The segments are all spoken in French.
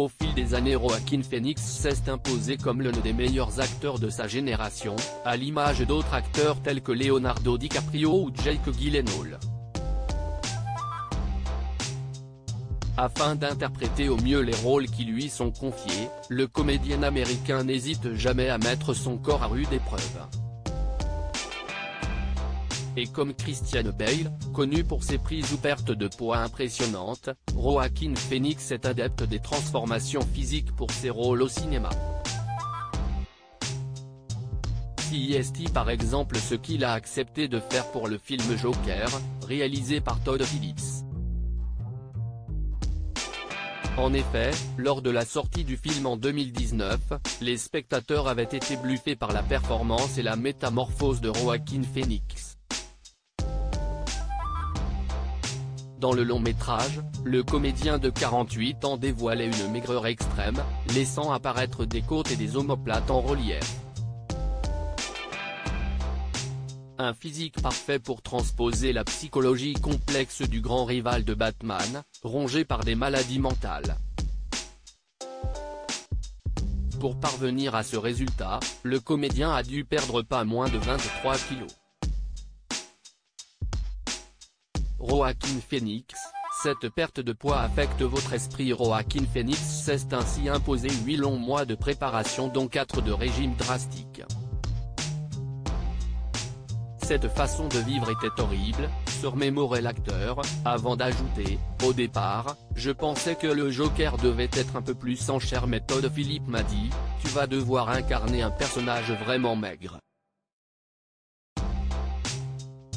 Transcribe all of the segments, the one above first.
Au fil des années, Joaquin Phoenix s'est imposé comme l'un des meilleurs acteurs de sa génération, à l'image d'autres acteurs tels que Leonardo DiCaprio ou Jake Gyllenhaal. Afin d'interpréter au mieux les rôles qui lui sont confiés, le comédien américain n'hésite jamais à mettre son corps à rude épreuve. Et comme Christian Bale, connu pour ses prises ou pertes de poids impressionnantes, Joaquin Phoenix est adepte des transformations physiques pour ses rôles au cinéma. C'est par exemple ce qu'il a accepté de faire pour le film Joker, réalisé par Todd Phillips. En effet, lors de la sortie du film en 2019, les spectateurs avaient été bluffés par la performance et la métamorphose de Joaquin Phoenix. Dans le long métrage, le comédien de 48 ans dévoilait une maigreur extrême, laissant apparaître des côtes et des omoplates en relief. Un physique parfait pour transposer la psychologie complexe du grand rival de Batman, rongé par des maladies mentales. Pour parvenir à ce résultat, le comédien a dû perdre pas moins de 23 kilos. Joaquin Phoenix, cette perte de poids affecte votre esprit. Joaquin Phoenix s'est ainsi imposé 8 longs mois de préparation dont 4 de régime drastique. Cette façon de vivre était horrible, se remémorait l'acteur, avant d'ajouter, au départ, je pensais que le Joker devait être un peu plus en chair mais Todd Phillips m'a dit, tu vas devoir incarner un personnage vraiment maigre.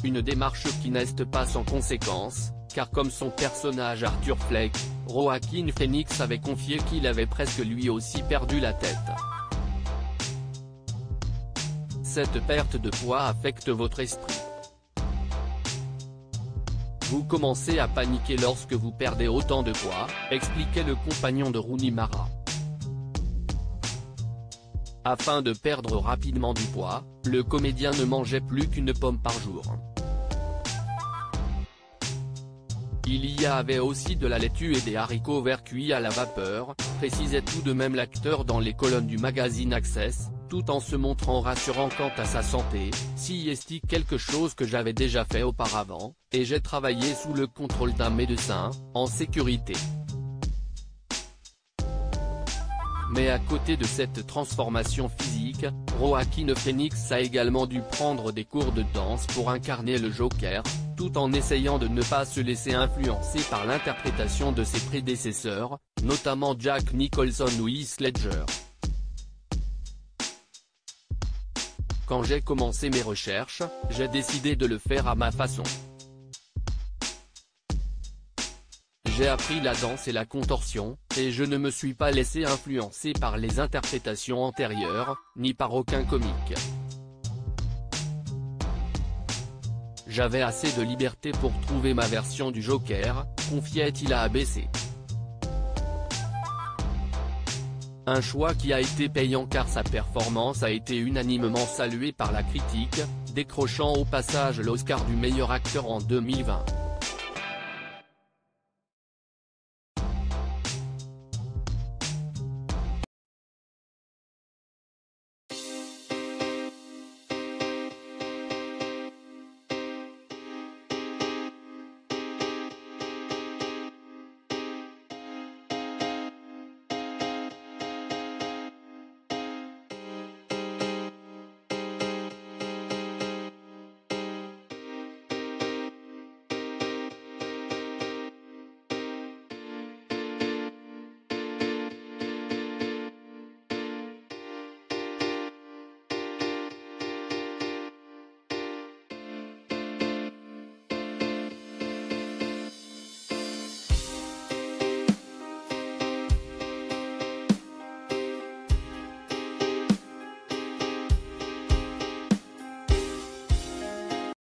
Une démarche qui n'est pas sans conséquence, car comme son personnage Arthur Fleck, Joaquin Phoenix avait confié qu'il avait presque lui aussi perdu la tête. Cette perte de poids affecte votre esprit. Vous commencez à paniquer lorsque vous perdez autant de poids, expliquait le compagnon de Rooney Mara. Afin de perdre rapidement du poids, le comédien ne mangeait plus qu'une pomme par jour. Il y avait aussi de la laitue et des haricots verts cuits à la vapeur, précisait tout de même l'acteur dans les colonnes du magazine Access, tout en se montrant rassurant quant à sa santé. C'est quelque chose que j'avais déjà fait auparavant, et j'ai travaillé sous le contrôle d'un médecin, en sécurité. Mais à côté de cette transformation physique, Joaquin Phoenix a également dû prendre des cours de danse pour incarner le Joker, tout en essayant de ne pas se laisser influencer par l'interprétation de ses prédécesseurs, notamment Jack Nicholson ou Heath Ledger. Quand j'ai commencé mes recherches, j'ai décidé de le faire à ma façon. J'ai appris la danse et la contorsion, et je ne me suis pas laissé influencer par les interprétations antérieures, ni par aucun comique. J'avais assez de liberté pour trouver ma version du Joker, confiait-il à ABC. Un choix qui a été payant car sa performance a été unanimement saluée par la critique, décrochant au passage l'Oscar du meilleur acteur en 2020.